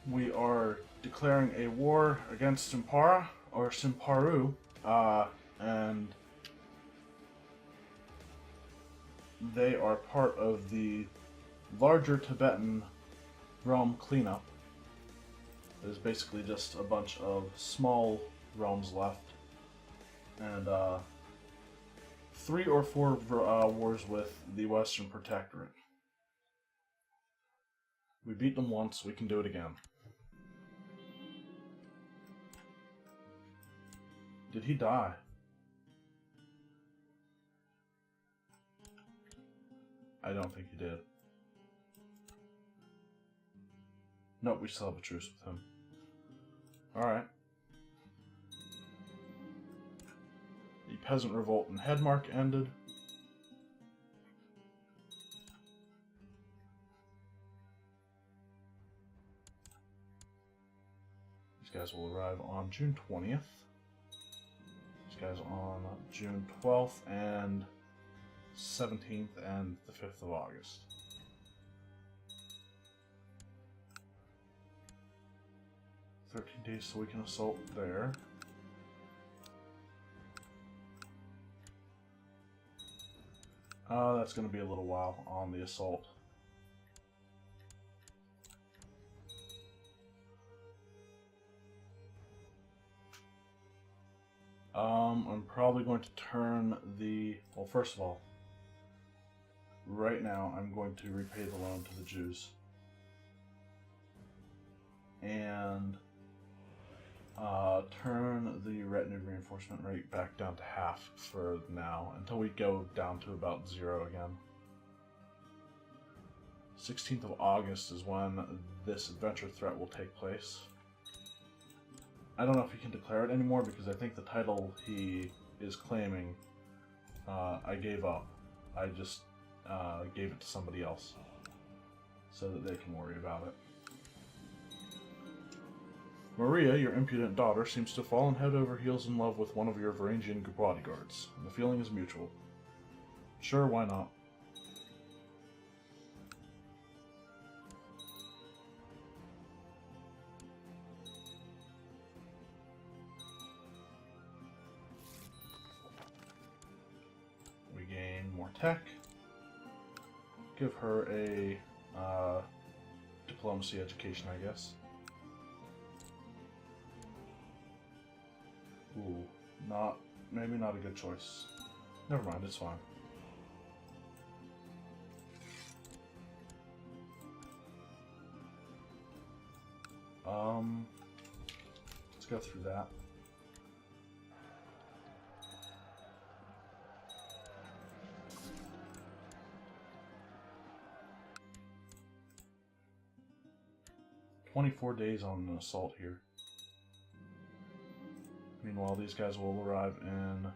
we are declaring a war against Simpara, or Simparu, and they are part of the larger Tibetan realm cleanup. There's basically just a bunch of small realms left, and 3 or 4 wars with the Western Protectorate. We beat them once, we can do it again. Did he die? I don't think he did. Nope, we still have a truce with him. Alright. The peasant revolt in Headmark ended. These guys will arrive on June 20th. These guys on June 12th and 17th and the 5th of August. Days so we can assault there. That's going to be a little while on the assault. I'm probably going to turn the... Well, first of all, right now I'm going to repay the loan to the Jews. And turn the retinue reinforcement rate back down to half for now, until we go down to about 0 again. 16th of August is when this adventure threat will take place. I don't know if he can declare it anymore, because I think the title he is claiming, I gave up. I just gave it to somebody else, so that they can worry about it. Maria, your impudent daughter, seems to have fallen head over heels in love with one of your Varangian bodyguards, and the feeling is mutual. Sure, why not? We gain more tech. Give her a diplomacy education, I guess. Ooh, maybe not a good choice. Never mind, it's fine. Let's go through that. "24 days on an assault here. Meanwhile, these guys will arrive in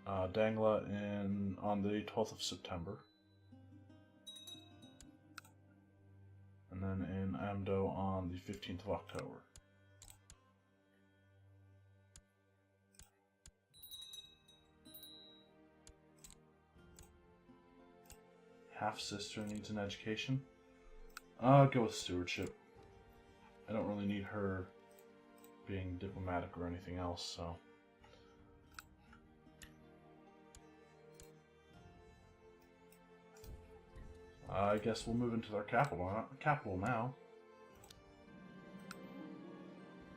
Dangla on the 12th of September. And then in Amdo on the 15th of October. Half-sister needs an education. I'll go with stewardship. I don't really need her being diplomatic or anything else, so. I guess we'll move into our capital now.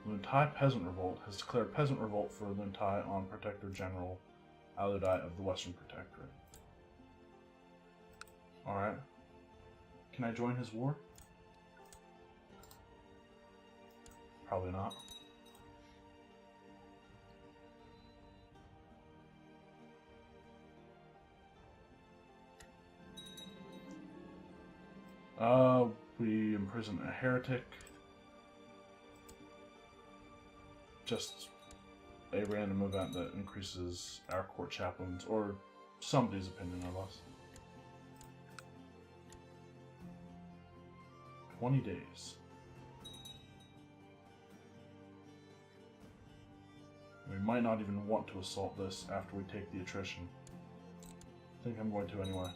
Luntai Peasant Revolt has declared peasant revolt for Luntai on Protector General Aludai of the Western Protectorate. Alright. Can I join his war? Probably not. We imprison a heretic. Just a random event that increases our court chaplains, or somebody's opinion of us. 20 days. We might not even want to assault this after we take the attrition. I think I'm going to anyway.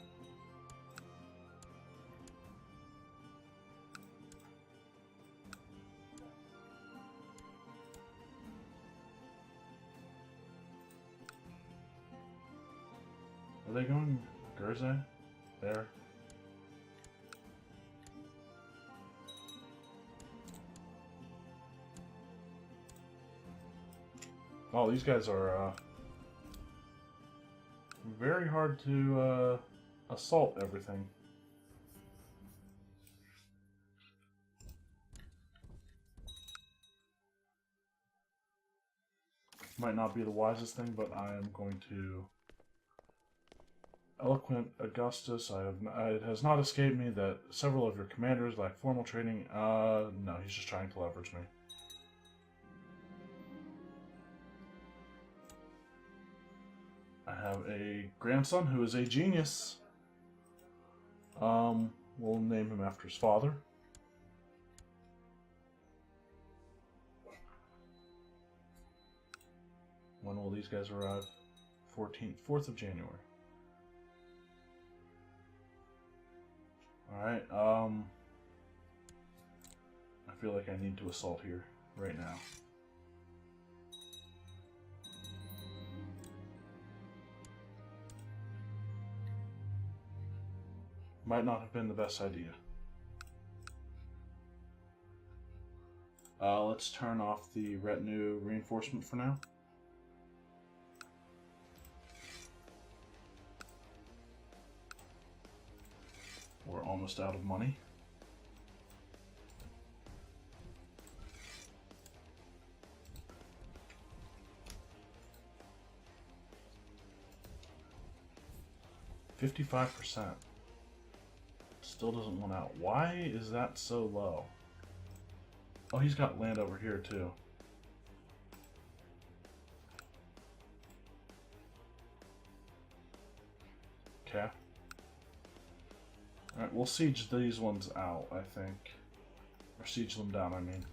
Are they going Guernsey? There. Oh, these guys are very hard to assault everything. Might not be the wisest thing, but I am going to Eloquent Augustus. It has not escaped me that several of your commanders lack formal training. No, he's just trying to leverage me. I have a grandson who is a genius. We'll name him after his father. When will these guys arrive? 4th of January. Alright, I feel like I need to assault here right now. Might not have been the best idea. Let's turn off the retinue reinforcement for now. We're almost out of money. $55%. Still doesn't want out. Why is that so low? Oh, he's got land over here too. Okay. Alright, we'll siege these ones out, I think. Or siege them down, I mean.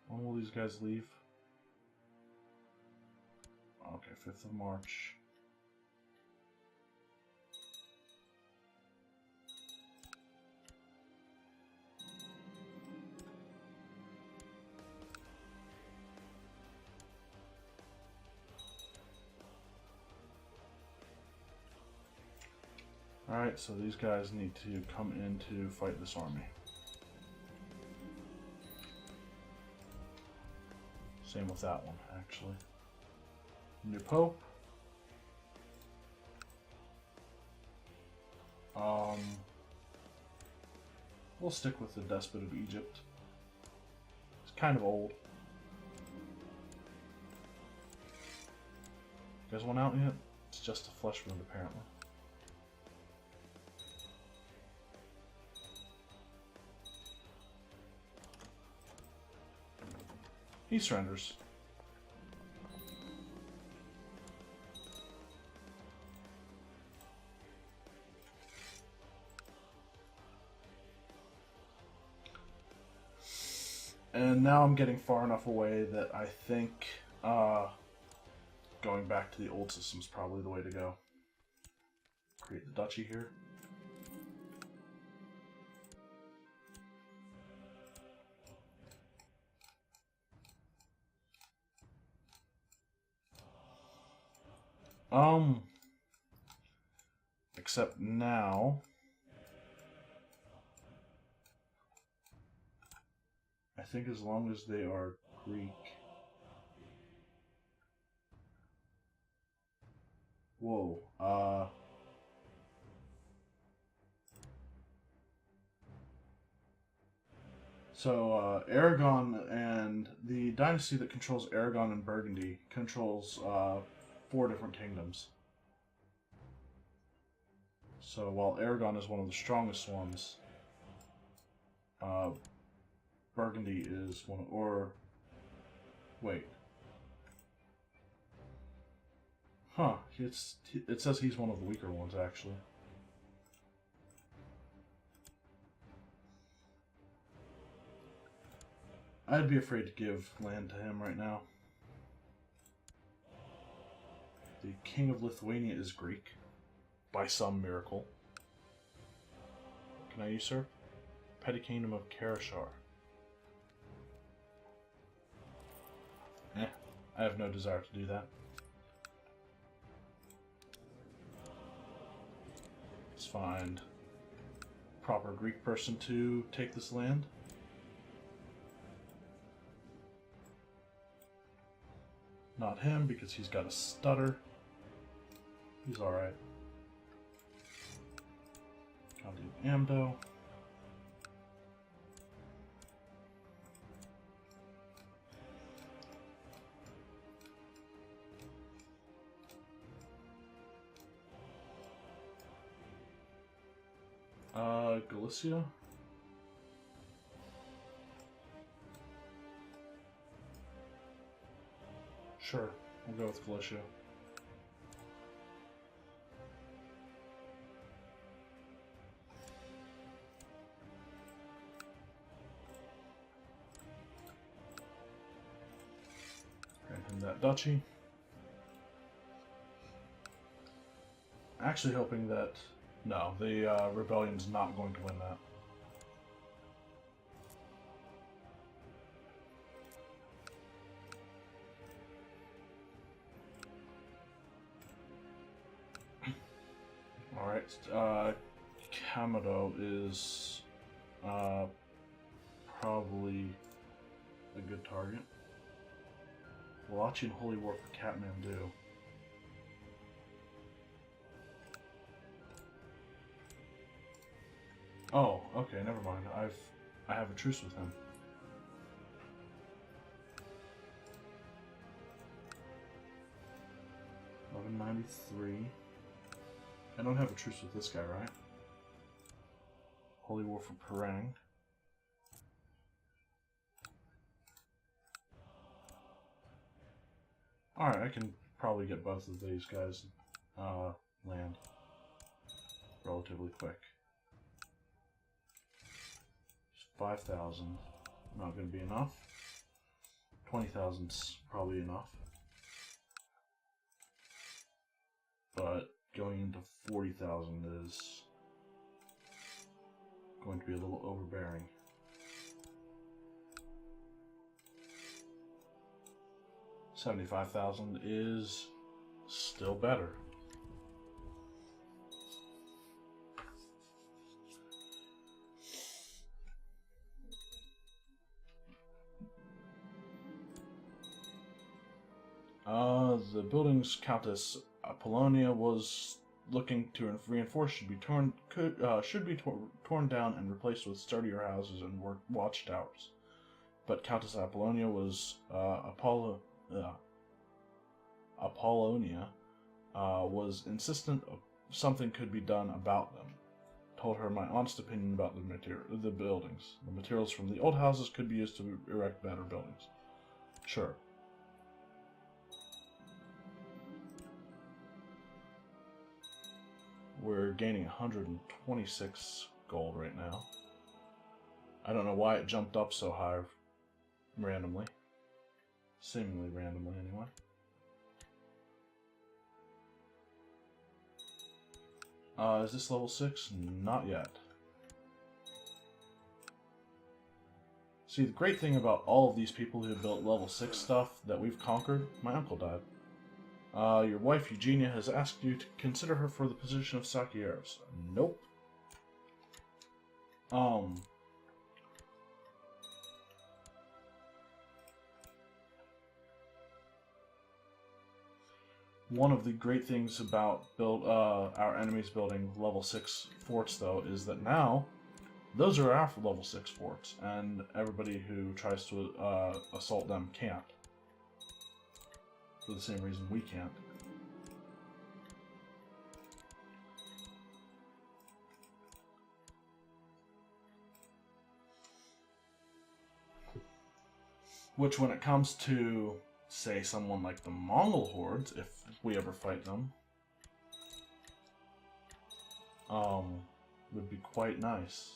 When will these guys leave? Okay, 5th of March. Alright, so these guys need to come in to fight this army. Same with that one, actually. New Pope. We'll stick with the Despot of Egypt. It's kind of old. You guys want out yet? It's just a flesh wound, apparently. He surrenders. And now I'm getting far enough away that I think going back to the old system is probably the way to go. Create the duchy here. Except now, I think as long as they are Greek. Whoa, so Aragon and the dynasty that controls Aragon and Burgundy controls 4 different kingdoms. So while Aragon is one of the strongest ones, Burgundy is one of, or wait. Huh, it says he's one of the weaker ones, actually. I'd be afraid to give land to him right now. The King of Lithuania is Greek, by some miracle. Can I usurp? Petty Kingdom of Karashar. I have no desire to do that. Let's find a proper Greek person to take this land. Not him, because he's got a stutter. He's alright. County of Amdo. Galicia? Sure, we'll go with Galicia. Grant him that duchy. Actually hoping that... No, the rebellion's not going to win that. Alright, Kamado is probably a good target. Wallachian Holy War for Kathmandu. Oh, okay, never mind. I have a truce with him. $1193. I don't have a truce with this guy, right? Holy War for Perang. Alright, I can probably get both of these guys land relatively quick. 5,000, not going to be enough. 20,000's probably enough. But going into 40,000 is going to be a little overbearing. $75,000 is still better. The buildings Countess Apollonia was looking to reinforce should be torn down and replaced with sturdier houses and watchtowers. But Countess Apollonia was Apollonia was insistent something could be done about them. Told her my honest opinion about the buildings. The materials from the old houses could be used to erect better buildings. Sure. We're gaining 126 gold right now. I don't know why it jumped up so high randomly. Seemingly randomly, anyway. Is this level 6? Not yet. See, the great thing about all of these people who built level 6 stuff that we've conquered, my uncle died. Your wife, Eugenia, has asked you to consider her for the position of Sakieros. Nope. One of the great things about our enemies building level 6 forts, though, is that now those are our level 6 forts, and everybody who tries to assault them can't. For the same reason we can't. Which, when it comes to, say, someone like the Mongol hordes, if we ever fight them, would be quite nice.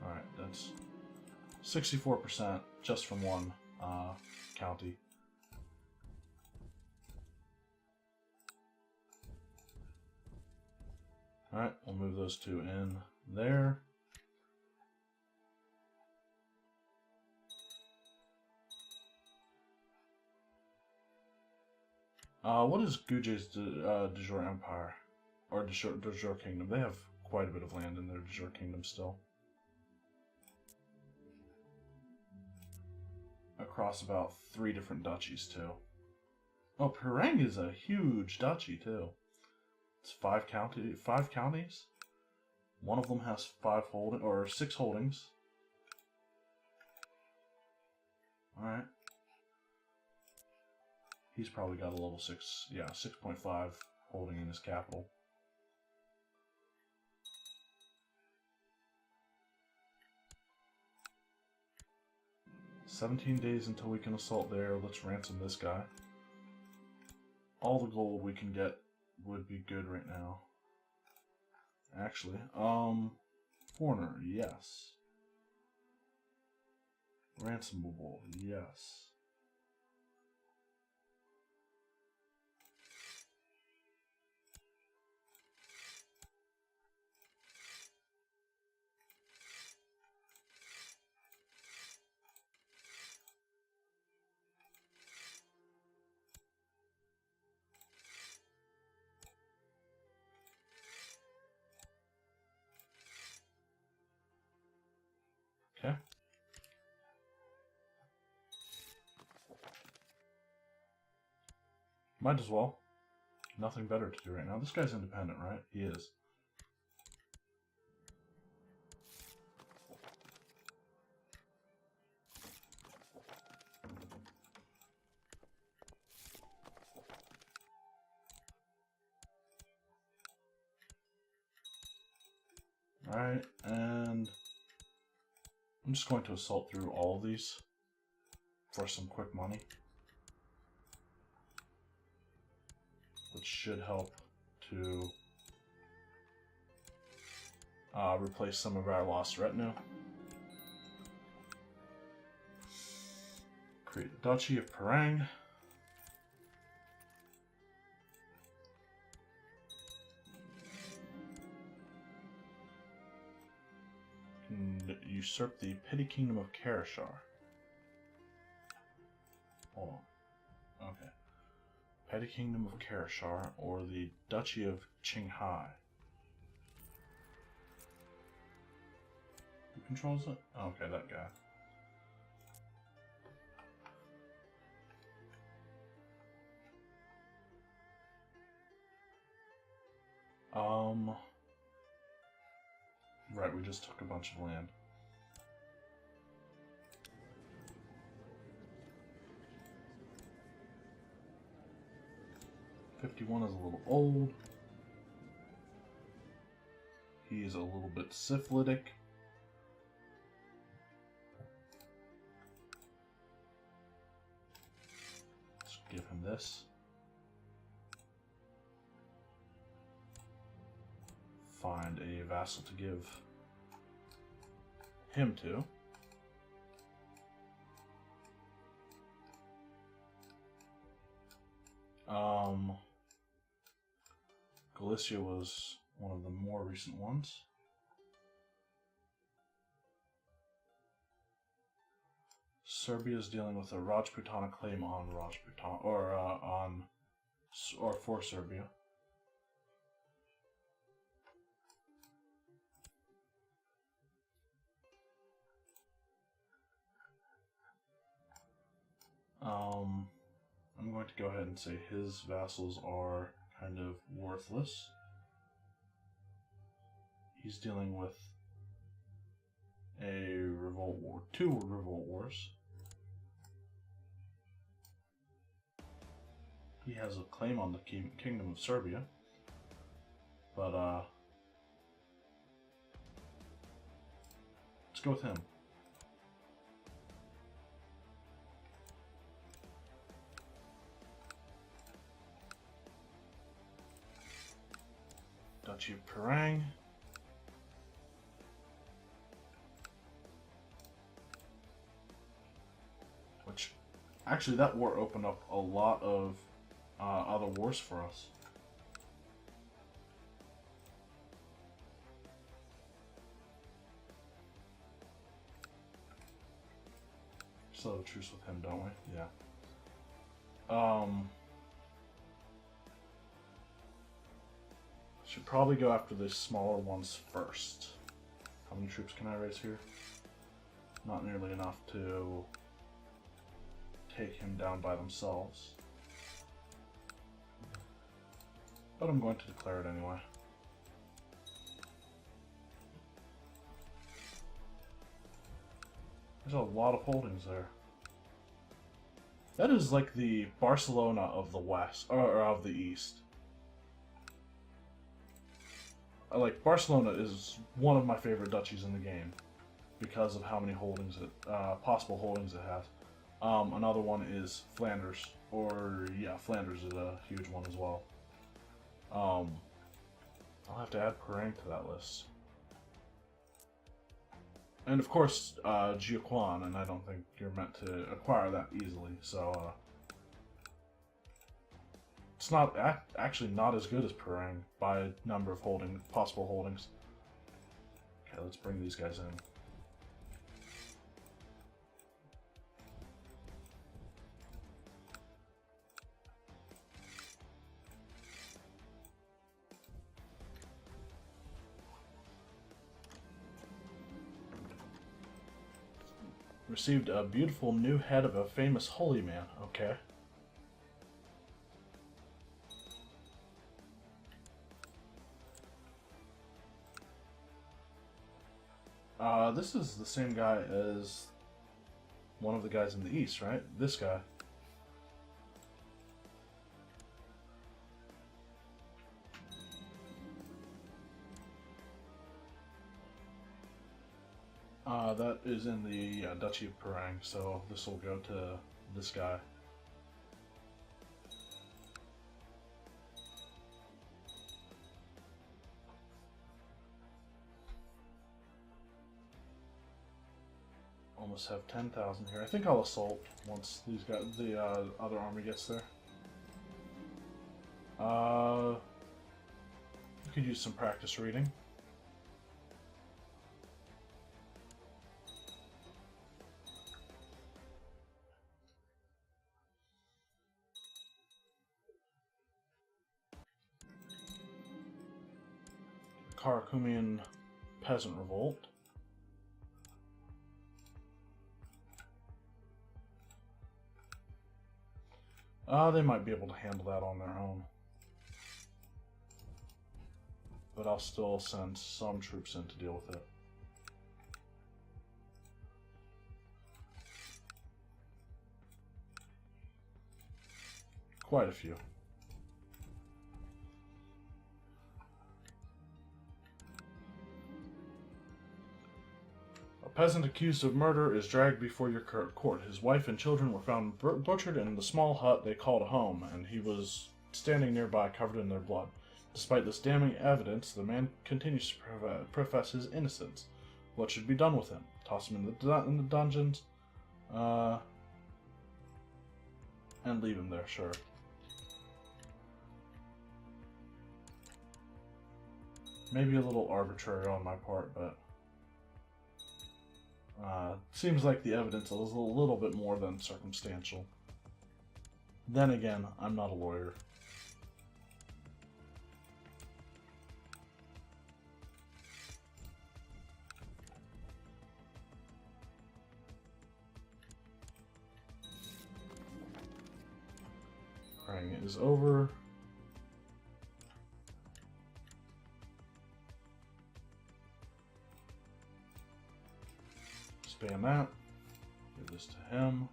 Alright, that's 64% just from one county. Alright, we'll move those two in there. What is Guje's de jure Empire? Or de jure Kingdom? They have quite a bit of land in their de jure Kingdom still. Across about 3 different duchies, too. Oh, Pereng is a huge duchy, too. It's 5 counties. One of them has 6 holdings. Alright. He's probably got a level 6, yeah, 6.5 holding in his capital. "17 days until we can assault there. Let's ransom this guy." All the gold we can get would be good right now. Actually, foreigner, yes. Ransomable, yes. Okay. Might as well. Nothing better to do right now. This guy's independent, right? He is. Alright, and I'm just going to assault through all of these for some quick money, which should help to replace some of our lost retinue. Create the Duchy of Pereng. And usurp the petty kingdom of Karashar. Hold on. Okay. Petty kingdom of Karashar or the Duchy of Qinghai. Who controls it? Okay, that guy. Right, we just took a bunch of land. "51 is a little old. He is a little bit syphilitic. Let's give him this. Find a vassal to give him to. Galicia was one of the more recent ones. Serbia is dealing with a Rajputana claim on Rajputana, or for Serbia. I'm going to go ahead and say his vassals are kind of worthless. He's dealing with a revolt war, 2 revolt wars. He has a claim on the Kingdom of Serbia, but let's go with him. Duchy of Pereng. Which, actually, that war opened up a lot of other wars for us. Still have a truce with him, don't we? Yeah. Should probably go after the smaller ones first. How many troops can I raise here? Not nearly enough to take him down by themselves. But I'm going to declare it anyway. There's a lot of holdings there. That is like the Barcelona of the West, or of the East. Like, Barcelona is one of my favorite duchies in the game because of how many holdings possible holdings it has. Another one is Flanders, or yeah, Flanders is a huge one as well. I'll have to add Perang to that list. And of course, Jiuquan, and I don't think you're meant to acquire that easily, so it's not actually not as good as Perang by number of possible holdings. Okay, let's bring these guys in. Received a beautiful new head of a famous holy man. Okay. This is the same guy as one of the guys in the east, right? This guy. That is in the Duchy of Perang, so this will go to this guy. Almost have 10,000 here. I think I'll assault once these guys, the other army gets there. We could use some practice reading. Karakumian Peasant Revolt. They might be able to handle that on their own. But I'll still send some troops in to deal with it. Quite a few. A peasant accused of murder is dragged before your court. His wife and children were found butchered in the small hut they called a home, and he was standing nearby covered in their blood. Despite this damning evidence, the man continues to profess his innocence. What should be done with him? Toss him in the dungeons, and leave him there, sure. Maybe a little arbitrary on my part, but seems like the evidence is a little bit more than circumstantial. Then again, I'm not a lawyer. Praying is over. Spam that. Give this to him.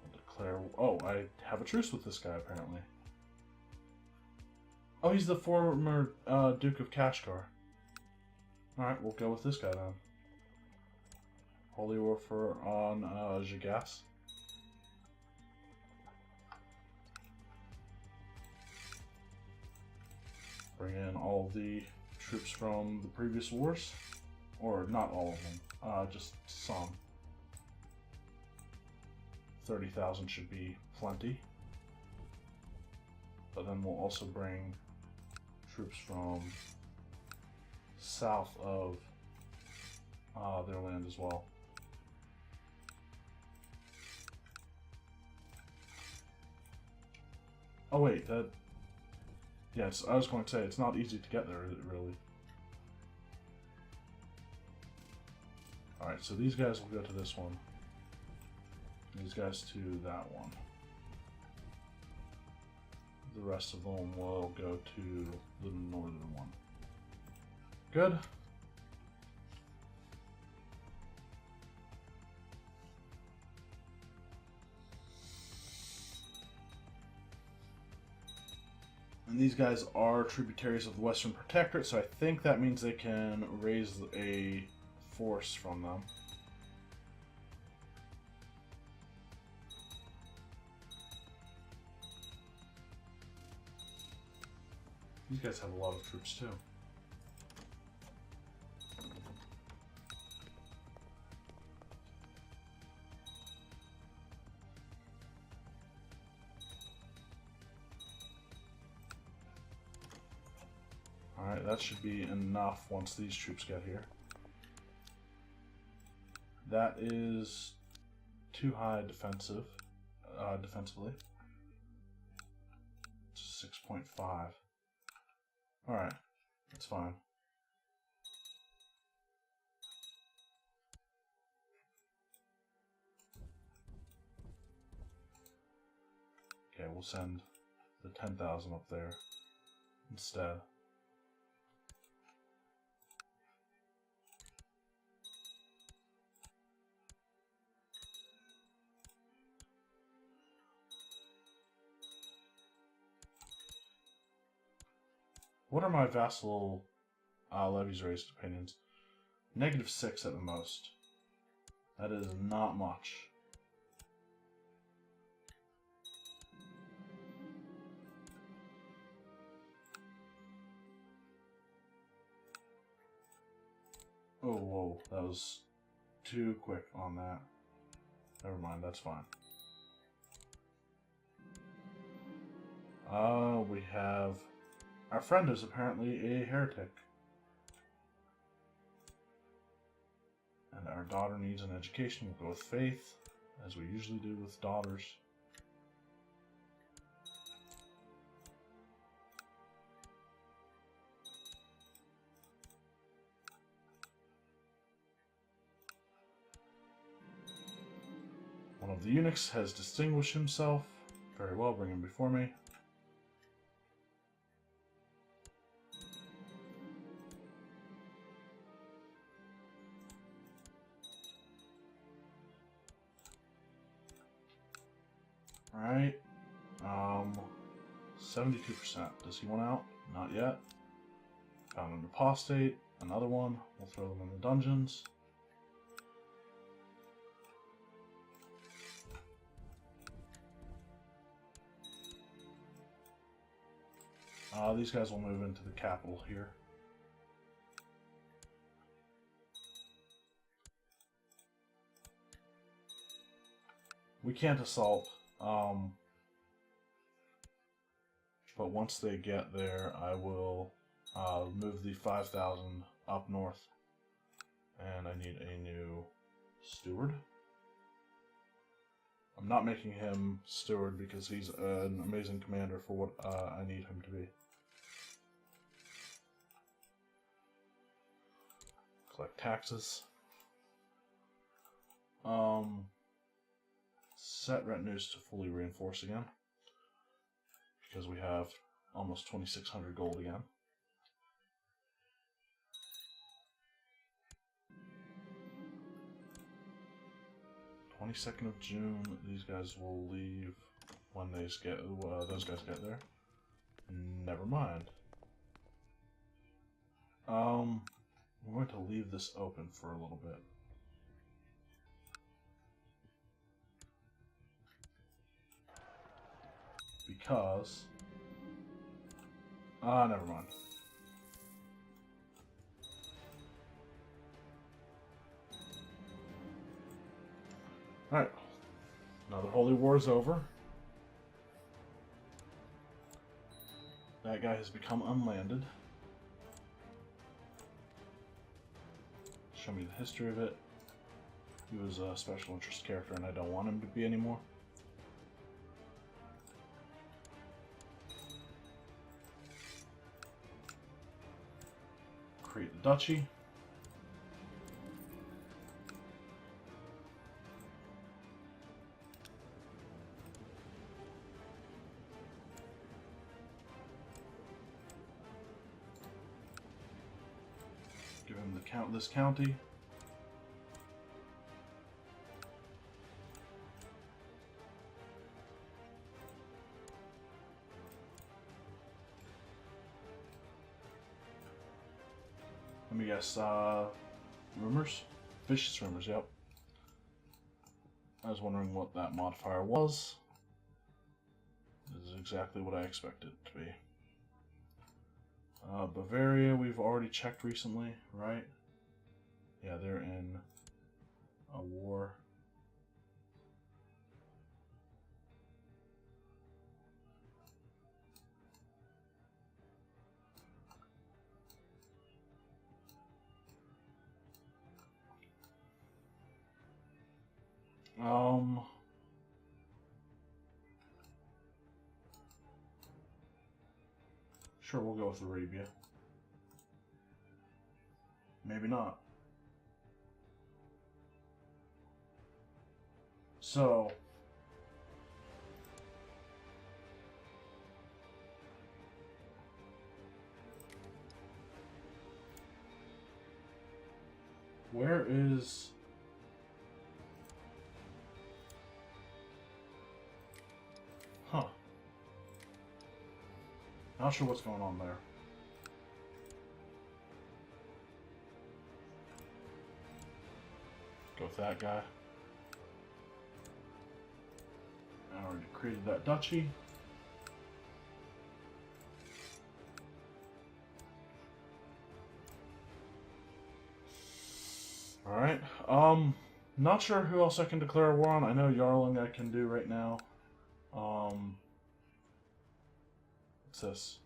I'll declare. Oh, I have a truce with this guy apparently. Oh, he's the former Duke of Kashgar. Alright, we'll go with this guy then. Holy Warfare on Jagas. Bring in all of the troops from the previous wars. Or not all of them, just some. 30,000 should be plenty. but then we'll also bring troops from south of their land as well. Oh wait, that... Yes, I was going to say, it's not easy to get there, is it really? Alright, so these guys will go to this one. These guys to that one. The rest of them will go to the northern one. Good. And these guys are tributaries of the Western Protectorate, so I think that means they can raise a force from them. These guys have a lot of troops too. Alright, that should be enough once these troops get here. That is too high defensively. It's 6.5. Alright, that's fine. Okay, we'll send the 10,000 up there instead. What are my vassal levies raised opinions? -6 at the most. That is not much. Oh, whoa, that was too quick on that. Never mind, that's fine. We have... Our friend is apparently a heretic. And our daughter needs an education. We'll go with faith, as we usually do with daughters. One of the eunuchs has distinguished himself. Very well, bring him before me. Alright, 72%. Does he want out? Not yet. Found an apostate, another one. We'll throw them in the dungeons. These guys will move into the capital here. We can't assault, but once they get there, I will move the 5,000 up north, and I need a new steward. I'm not making him steward because he's an amazing commander for what I need him to be. Collect taxes. Set retinues to fully reinforce again, because we have almost 2,600 gold again. Of June, these guys will leave when those guys get there. Never mind. We're going to leave this open for a little bit. Because... never mind. Alright. Now the Holy War is over. That guy has become unlanded. Show me the history of it. He was a special interest character and I don't want him to be anymore. Create the duchy. Give him this county. Let me guess, rumors? Vicious rumors, yep. I was wondering what that modifier was. This is exactly what I expected it to be. Bavaria, we've already checked recently, right? Yeah, they're in a war. Sure, we'll go with Arabia. Maybe not. So, where is... Huh. Not sure what's going on there. Go with that guy. I already created that duchy. Alright, not sure who else I can declare a war on. I know Yarling I can do right now. What's this?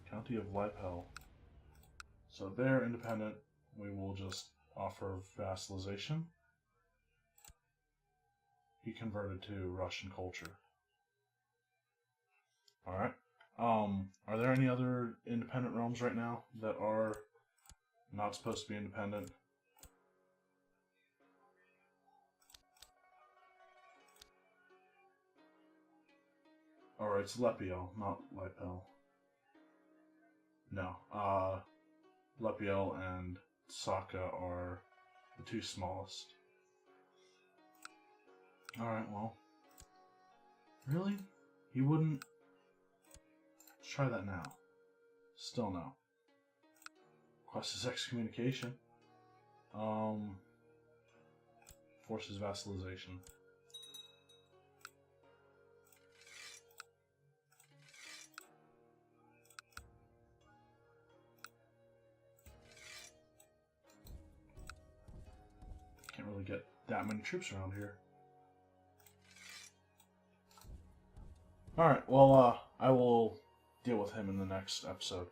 County of Leipel. So they're independent. We will just offer vassalization. He converted to Russian culture. Alright. Are there any other independent realms right now that are not supposed to be independent? Alright, it's Lepiel, not Leipel. No. Lepiel and Saka are the two smallest. Alright, well. Really? He wouldn't... Let's try that now. Still no. Quest is excommunication. Forces vassalization. Can't really get that many troops around here. Alright, well, I will deal with him in the next episode.